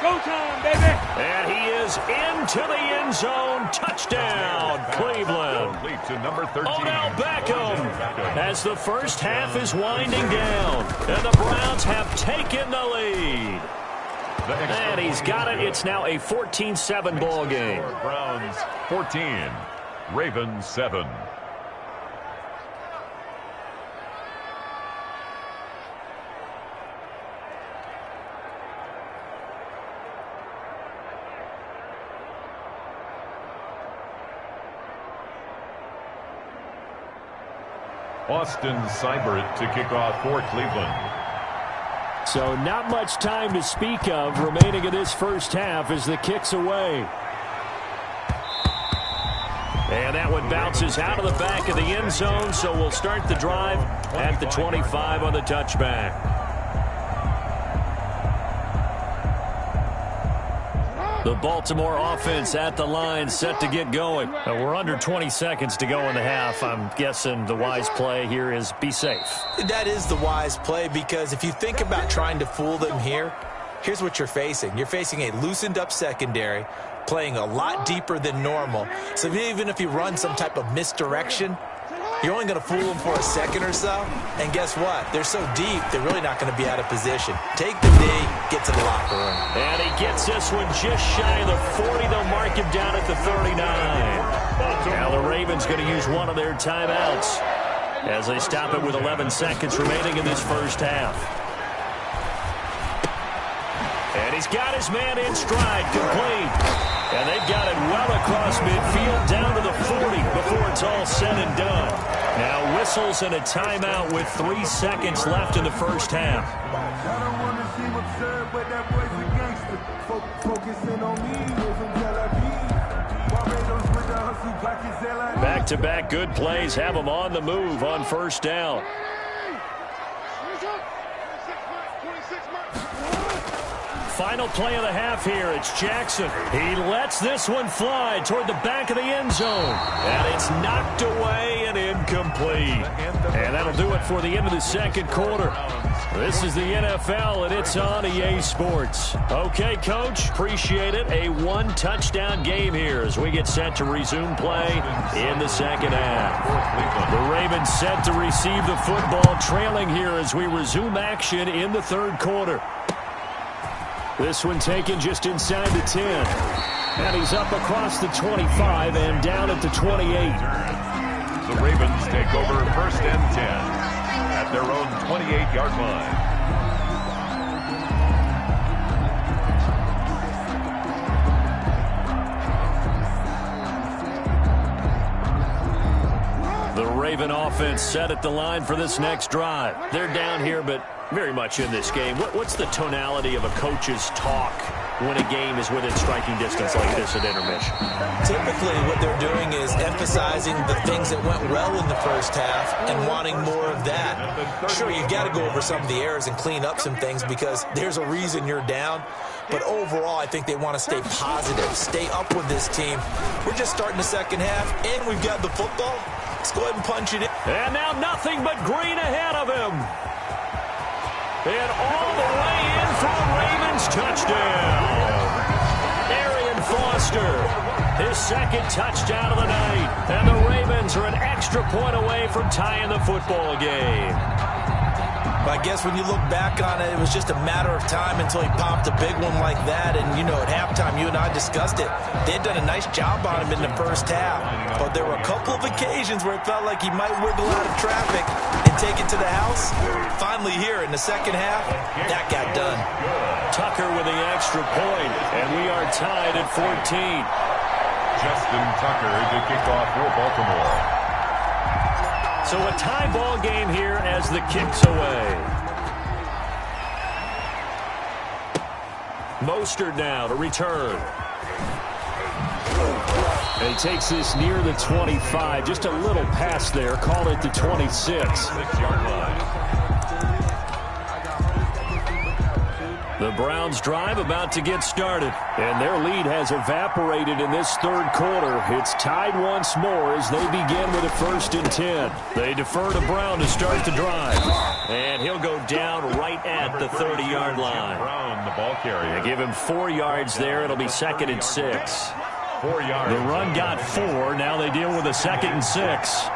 Go time, baby. And he is into the end zone. Touchdown, Cleveland. Complete to number 13. Odell Beckham as the first half is winding down. And the Browns have taken the lead. And he's got it. It's now a 14-7 ball game. Browns 14, Ravens 7. Austin Seibert to kick off for Cleveland. So not much time to speak of remaining in this first half as the kick's away. And that one bounces out of the back of the end zone, so we'll start the drive at the 25 on the touchback. The Baltimore offense at the line, set to get going. We're under 20 seconds to go in the half. I'm guessing the wise play here is be safe. That is the wise play, because if you think about trying to fool them here, here's what you're facing. You're facing a loosened up secondary, playing a lot deeper than normal. So even if you run some type of misdirection, you're only going to fool them for a second or so. And guess what? They're so deep, they're really not going to be out of position. Take the knee, get to the locker room. And he gets this one just shy of the 40. They'll mark him down at the 39. Now the Ravens going to use one of their timeouts as they stop it with 11 seconds remaining in this first half. And he's got his man in stride, complete. And they've got it well across midfield down to the 40 before it's all said and done. Now whistles and a timeout with 3 seconds left in the first half. Back-to-back good plays have them on the move on first down. Final play of the half here. It's Jackson. He lets this one fly toward the back of the end zone. And it's knocked away and incomplete. And that'll do it for the end of the second quarter. This is the NFL, and it's on EA Sports. Okay, Coach, appreciate it. A one-touchdown game here as we get set to resume play in the second half. The Ravens set to receive the football, trailing here as we resume action in the third quarter. This one taken just inside the 10. And he's up across the 25 and down at the 28. The Ravens take over first and 10 at their own 28-yard line. The Raven offense set at the line for this next drive. They're down here, but very much in this game. What's the tonality of a coach's talk when a game is within striking distance like this at intermission? Typically, what they're doing is emphasizing the things that went well in the first half and wanting more of that. Sure, you've got to go over some of the errors and clean up some things because there's a reason you're down. But overall, I think they want to stay positive, stay up with this team. We're just starting the second half, and we've got the football. Let's go ahead and punch it in. And now nothing but green ahead of him. And all the way in for a Ravens touchdown. Arian Foster, his second touchdown of the night. And the Ravens are an extra point away from tying the football game. I guess when you look back on it, it was just a matter of time until he popped a big one like that. And, you know, at halftime, you and I discussed it. They had done a nice job on him in the first half. But there were a couple of occasions where it felt like he might wiggle out of traffic and take it to the house. Finally here in the second half, that got done. Tucker with the extra point, and we are tied at 14. Justin Tucker to kick off for Baltimore. So a tie ball game here as the kick's away. Mostert now to return. And he takes this near the 25. Just a little pass there. Call it the 26. 6-yard line. The Browns drive about to get started. And their lead has evaporated in this third quarter. It's tied once more as they begin with a 1st and 10. They defer to Brown to start the drive. And he'll go down right at the 30-yard line. Brown, the ball carrier. They give him 4 yards there. It'll be 2nd and 6. 4 yards. The run got 4. Now they deal with a 2nd and 6.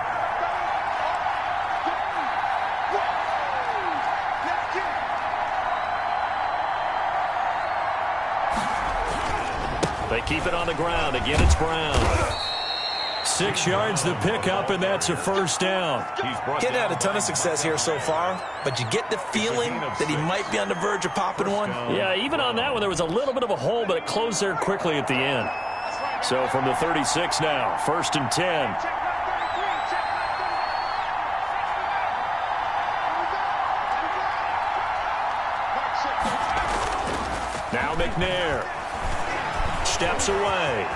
They keep it on the ground. Again, it's Brown. 6 yards the pickup, and that's a first down. He's had a ton of success here so far, but you get the feeling that he might be on the verge of popping one. Yeah, even on that one, there was a little bit of a hole, but it closed there quickly at the end. So from the 36 now, 1st and 10. Now McNair steps away.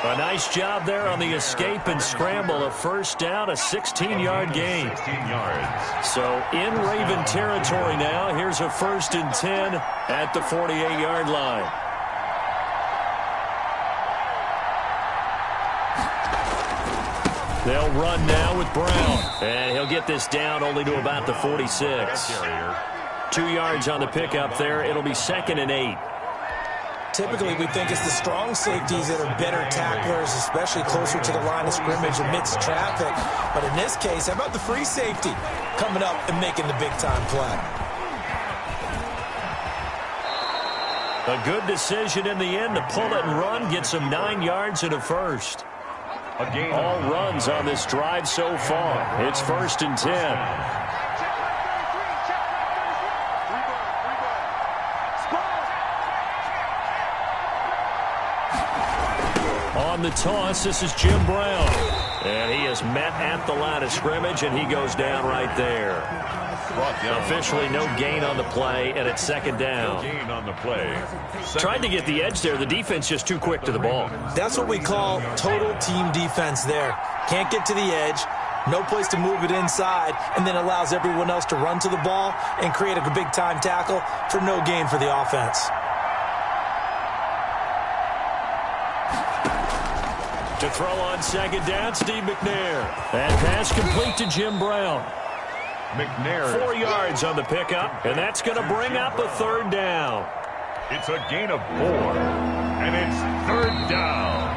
A nice job there on the escape and scramble. A first down, a 16-yard gain. 16 yards. So in Raven territory now. Here's a 1st and 10 at the 48-yard line. They'll run now with Brown. And he'll get this down only to about the 46. 2 yards on the pickup there. It'll be 2nd and 8. Typically, we think it's the strong safeties that are better tacklers, especially closer to the line of scrimmage amidst traffic. But in this case, how about the free safety coming up and making the big-time play? A good decision in the end to pull it and run. Gets him 9 yards and a first. All runs on this drive so far. It's 1st and 10. On the toss, this is Jim Brown. And he is met at the line of scrimmage, and he goes down right there. Officially no gain on the play, and it's 2nd down. Gain on the play. Tried to get the edge there. The defense just too quick to the ball. That's what we call total team defense there. Can't get to the edge, no place to move it inside, and then allows everyone else to run to the ball and create a big-time tackle for no gain for the offense. To throw on 2nd down, Steve McNair. And pass complete to Jim Brown. McNair. 4 yards on the pickup, and that's going to bring up a 3rd down. It's a gain of 4, and it's 3rd down.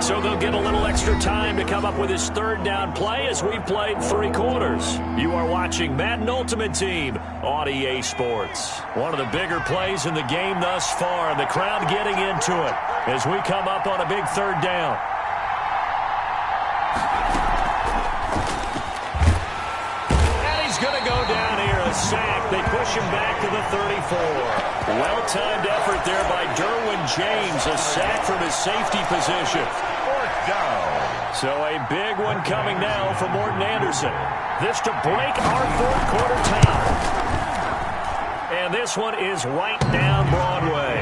So they'll get a little extra time to come up with his 3rd down play as we've played 3 quarters. You are watching Madden Ultimate Team on EA Sports. One of the bigger plays in the game thus far, and the crowd getting into it as we come up on a big 3rd down. And he's going to go down here, a sack. They push him back to the 34. Well-timed effort there by Derwin James, a sack from his safety position. 4th down. So a big one coming now for Morton Anderson. This to break our 4th quarter tie. And this one is right down Broadway.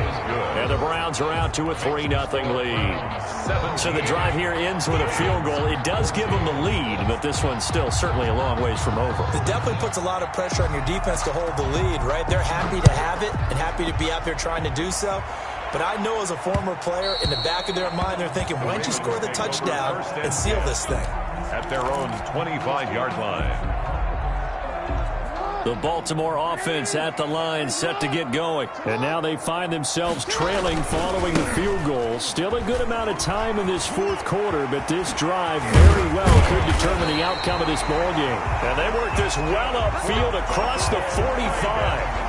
And the Browns are out to a 3-0 lead. So the drive here ends with a field goal. It does give them the lead, but this one's still certainly a long ways from over. It definitely puts a lot of pressure on your defense to hold the lead, right? They're happy to have it and happy to be out there trying to do so. But I know as a former player, in the back of their mind, they're thinking, why don't you score the touchdown and seal this thing? At their own 25-yard line. The Baltimore offense at the line, set to get going. And now they find themselves trailing following the field goal. Still a good amount of time in this 4th quarter, but this drive very well could determine the outcome of this ball game. And they work this well upfield across the 45.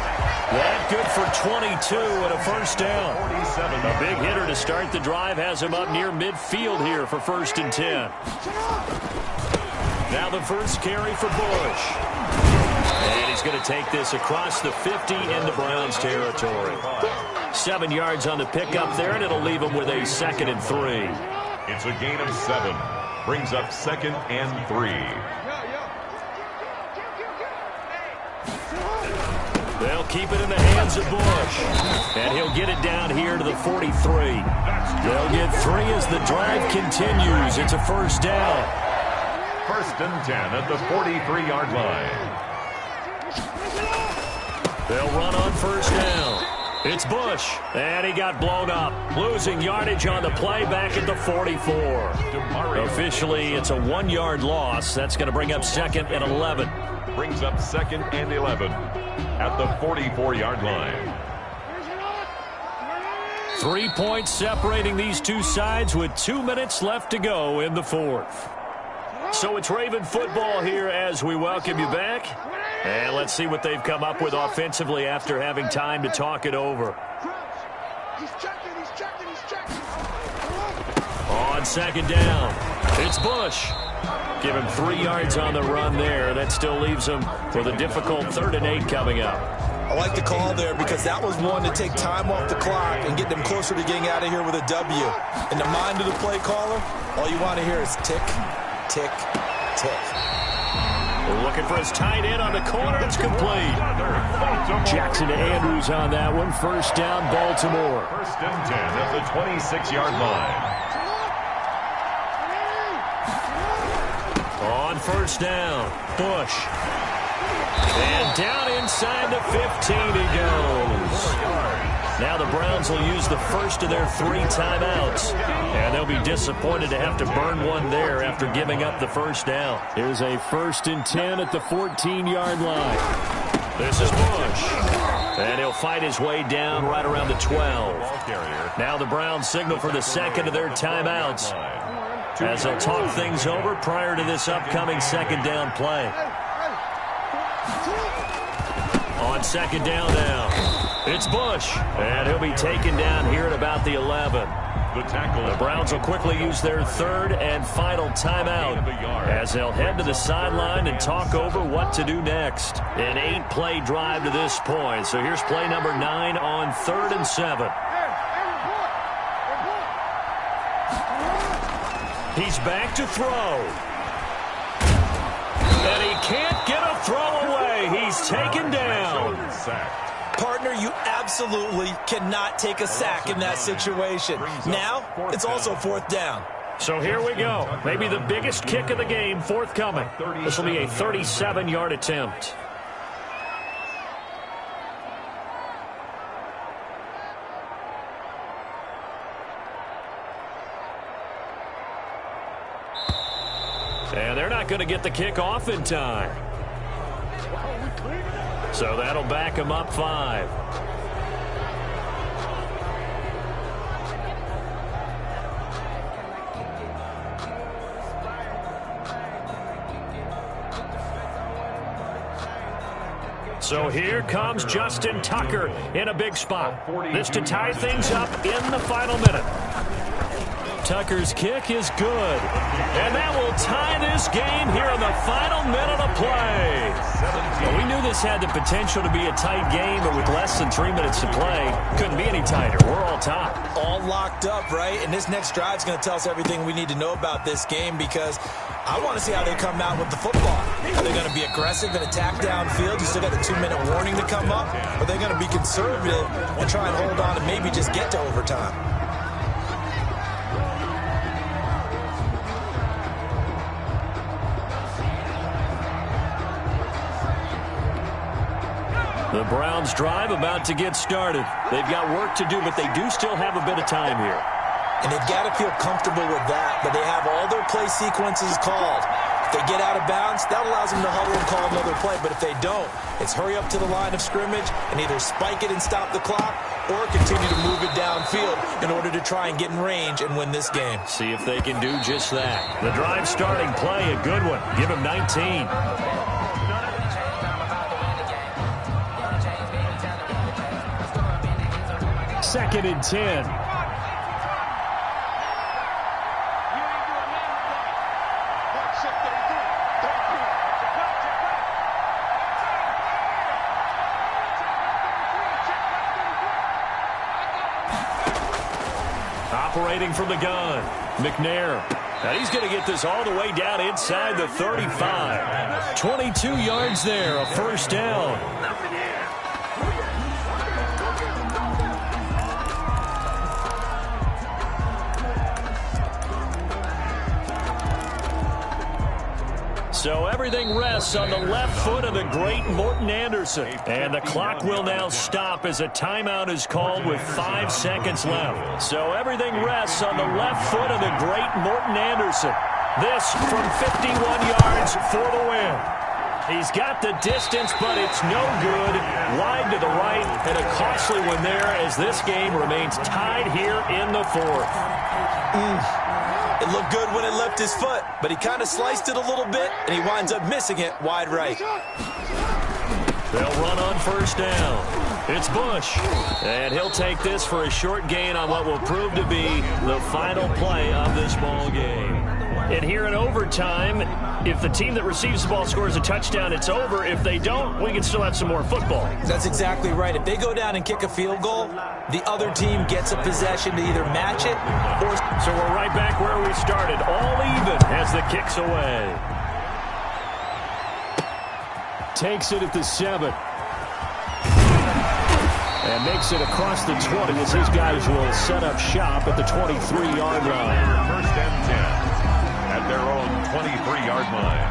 That good for 22 and a first down. A big hitter to start the drive has him up near midfield here for 1st and 10. Now the first carry for Bush. And he's going to take this across the 50 into Browns territory. 7 yards on the pickup there, and it'll leave him with a 2nd and 3. It's a gain of 7. Brings up 2nd and 3. They'll keep it in the hands of Bush. And he'll get it down here to the 43. They'll get 3 as the drive continues. It's a first down. 1st and 10 at the 43-yard line. They'll run on first down. It's Bush, and he got blown up. Losing yardage on the play back at the 44. Officially, it's a 1-yard loss. That's going to bring up 2nd and 11. Brings up 2nd and 11 at the 44-yard line. 3 points separating these two sides with 2 minutes left to go in the 4th. So it's Raven football here as we welcome you back. And let's see what they've come up with offensively after having time to talk it over. He's checking. On second down, it's Bush. Give him 3 yards on the run there. That still leaves him with a difficult 3rd and 8 coming up. I like the call there because that was one to take time off the clock and get them closer to getting out of here with a W. In the mind of the play caller, all you want to hear is tick, tick, tick. Looking for his tight end on the corner. It's complete. Jackson to Andrews on that one. First down, Baltimore. 1st and 10 at the 26-yard line. On first down, Bush. And down inside the 15 he goes. Now the Browns will use the first of their 3 timeouts. And they'll be disappointed to have to burn one there after giving up the first down. Here's a 1st and 10 at the 14-yard line. This is Bush. And he'll fight his way down right around the 12. Now the Browns signal for the second of their timeouts, as they'll talk things over prior to this upcoming second down play. On second down now, it's Bush. And he'll be taken down here at about the 11. The Browns will quickly use their 3rd and final timeout as they'll head to the sideline and talk over what to do next. An 8-play drive to this point. So here's play number 9 on 3rd and 7. He's back to throw. And he can't get a throw away. He's taken down. Partner, you absolutely cannot take a sack in that situation. Now, it's also 4th down. So here we go. Maybe the biggest kick of the game forthcoming. This will be a 37-yard attempt. And they're not going to get the kick off in time. So that'll back him up 5. So here comes Justin Tucker in a big spot. This to tie things up in the final minute. Tucker's kick is good. And that will tie this game here in the final minute of play. Well, we knew this had the potential to be a tight game, but with less than 3 minutes to play, couldn't be any tighter. We're all tied. All locked up, right? And this next drive is going to tell us everything we need to know about this game because I want to see how they come out with the football. Are they going to be aggressive and attack downfield? You still got a 2-minute warning to come up? Or are they going to be conservative and try and hold on and maybe just get to overtime? The Browns drive about to get started. They've got work to do, but they do still have a bit of time here. And they've got to feel comfortable with that they have all their play sequences called. If they get out of bounds, that allows them to huddle and call another play. But if they don't, it's hurry up to the line of scrimmage and either spike it and stop the clock or continue to move it downfield in order to try and get in range and win this game. See if they can do just that. The drive starting play, a good one. Give him 19. 2nd and 10. Operating from the gun, McNair. Now he's going to get this all the way down inside the 35. 22 yards there, a first down. So everything rests on the left foot of the great Morton Anderson. And the clock will now stop as a timeout is called with 5 seconds left. So everything rests on the left foot of the great Morton Anderson. This from 51 yards for the win. He's got the distance, but it's no good. Wide to the right, and a costly one there as this game remains tied here in the 4th. It looked good when it left his foot, but he kind of sliced it a little bit, and he winds up missing it wide right. They'll run on first down. It's Bush. And he'll take this for a short gain on what will prove to be the final play of this ball game. And here in overtime, if the team that receives the ball scores a touchdown, it's over. If they don't, we can still have some more football. That's exactly right. If they go down and kick a field goal, the other team gets a possession to either match it or... So we're right back where we started, all even as the kick's away. Takes it at the 7. And makes it across the 20 as his guys will set up shop at the 23-yard line. First and 10 at their own 23-yard line.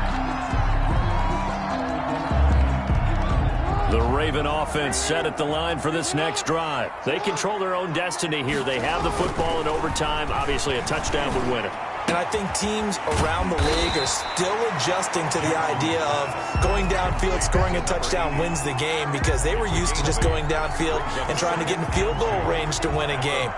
The Raven offense set at the line for this next drive. They control their own destiny here. They have the football in overtime. Obviously, a touchdown would win it. And I think teams around the league are still adjusting to the idea of going downfield, scoring a touchdown wins the game, because they were used to just going downfield and trying to get in field goal range to win a game.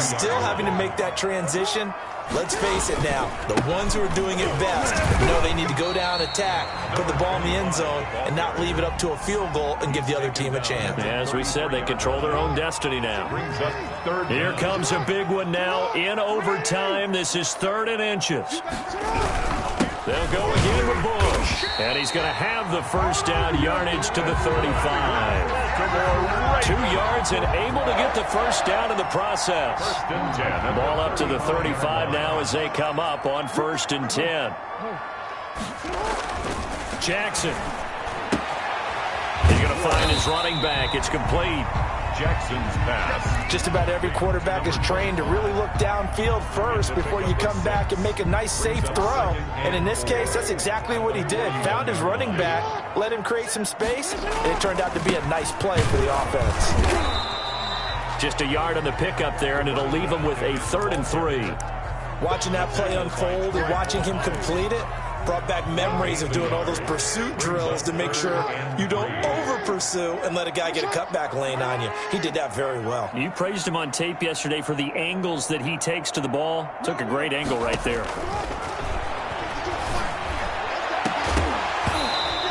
Still having to make that transition. Let's face it now, the ones who are doing it best know they need to go down, attack, put the ball in the end zone, and not leave it up to a field goal and give the other team a chance. As we said, they control their own destiny now. Here comes a big one now in overtime. This is 3rd and inches. They'll go again with Bush. And he's going to have the first down, yardage to the 35. 2 yards and able to get the first down in the process. Ball up to the 35 now as they come up on 1st and 10. Jackson. He's going to find his running back. It's complete. Jackson's pass. Just about every quarterback is trained to really look downfield first before you come back and make a nice, safe throw. And in this case, that's exactly what he did. Found his running back, let him create some space, and it turned out to be a nice play for the offense. Just a yard on the pickup there, and it'll leave him with a 3rd and 3. Watching that play unfold and watching him complete it brought back memories of doing all those pursuit drills to make sure you don't over-pursue and let a guy get a cutback lane on you. He did that very well. You praised him on tape yesterday for the angles that he takes to the ball. Took a great angle right there.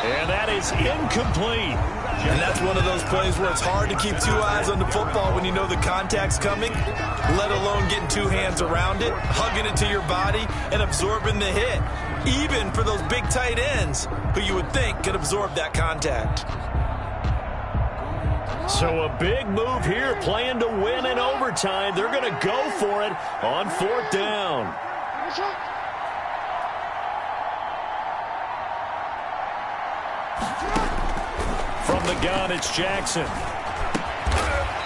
And that is incomplete. And that's one of those plays where it's hard to keep 2 eyes on the football when you know the contact's coming, let alone getting 2 hands around it, hugging it to your body, and absorbing the hit, even for those big tight ends who you would think could absorb that contact. So a big move here, playing to win in overtime. They're going to go for it on 4th down. From the gun, it's Jackson.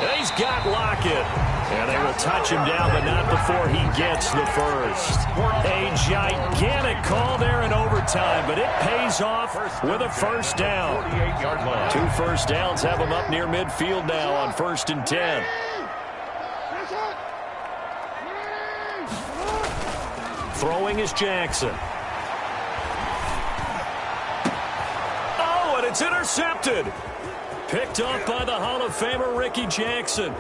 And he's got Lockett. And they will touch him down, but not before he gets the first. A gigantic call there in overtime, but it pays off with a first down. 2 first downs have him up near midfield now on 1st and 10. Throwing is Jackson. Oh, and it's intercepted. Picked up by the Hall of Famer Ricky Jackson.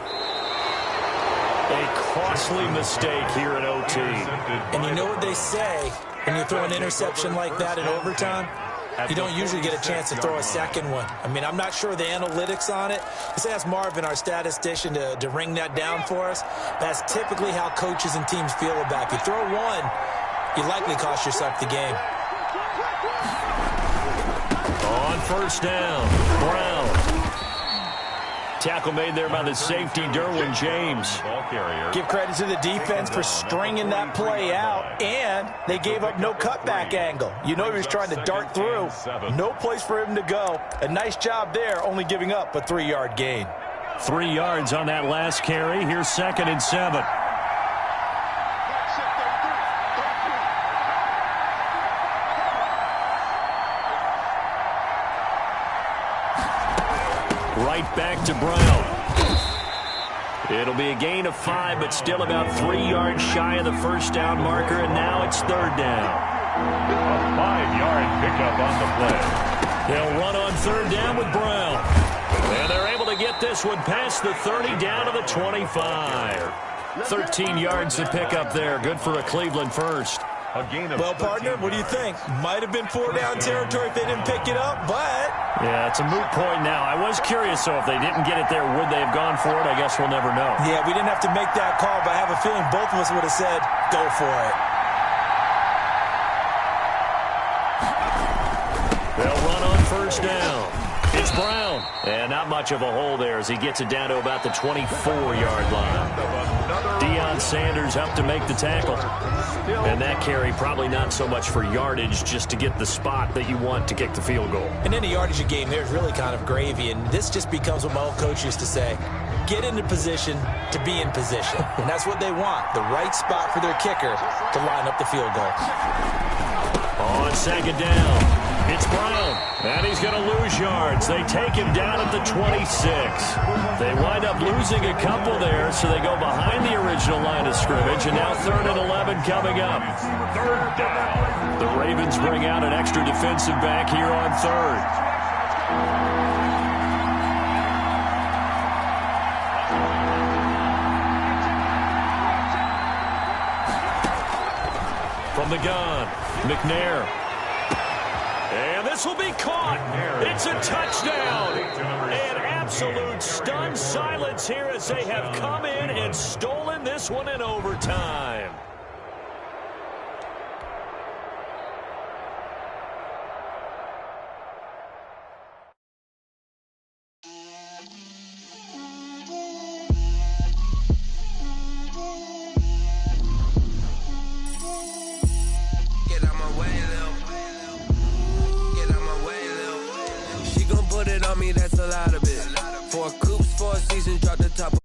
A costly mistake here in OT. And you know what they say, when you throw an interception like that in overtime, you don't usually get a chance to throw a second one. I mean, I'm not sure the analytics on it. Let's ask Marvin, our statistician, to ring that down for us. That's typically how coaches and teams feel about it. If you throw one, you likely cost yourself the game. On 1st down, Brown. Tackle made there by the safety, Derwin James. Give credit to the defense for stringing that play out, and they gave up no cutback angle. You know he was trying to dart through. No place for him to go. A nice job there, only giving up a 3-yard gain. 3 yards on that last carry. Here's 2nd and 7. Right back to Brown. It'll be a gain of 5, but still about 3 yards shy of the first down marker, and now it's 3rd down. A 5-yard pickup on the play. They'll run on 3rd down with Brown. And they're able to get this one past the 30 down to the 25. 13 yards to pick up there. Good for a Cleveland first. A gain of Well, partner, what do you think? Might have been 4-down territory if they didn't pick it up, but... Yeah, it's a moot point now. I was curious, so if they didn't get it there, would they have gone for it? I guess we'll never know. Yeah, we didn't have to make that call, but I have a feeling both of us would have said, go for it. They'll run on first down. It's Brown. And not much of a hole there as he gets it down to about the 24-yard line. Deion Sanders up to make the tackle. And that carry probably not so much for yardage, just to get the spot that you want to kick the field goal. And in a yardage game, there's really kind of gravy, and this just becomes what my old coach used to say. Get into position to be in position. And that's what they want, the right spot for their kicker to line up the field goal. On second down. It's Brown, and he's going to lose yards. They take him down at the 26. They wind up losing a couple there, so they go behind the original line of scrimmage, and now 3rd and 11 coming up. Third down. The Ravens bring out an extra defensive back here on 3rd. From the gun, McNair. And this will be caught. It's a touchdown. And absolute stunned silence here as they have come in and stolen this one in overtime. That's a lot of it. 4 coops, 4 seasons, drop the top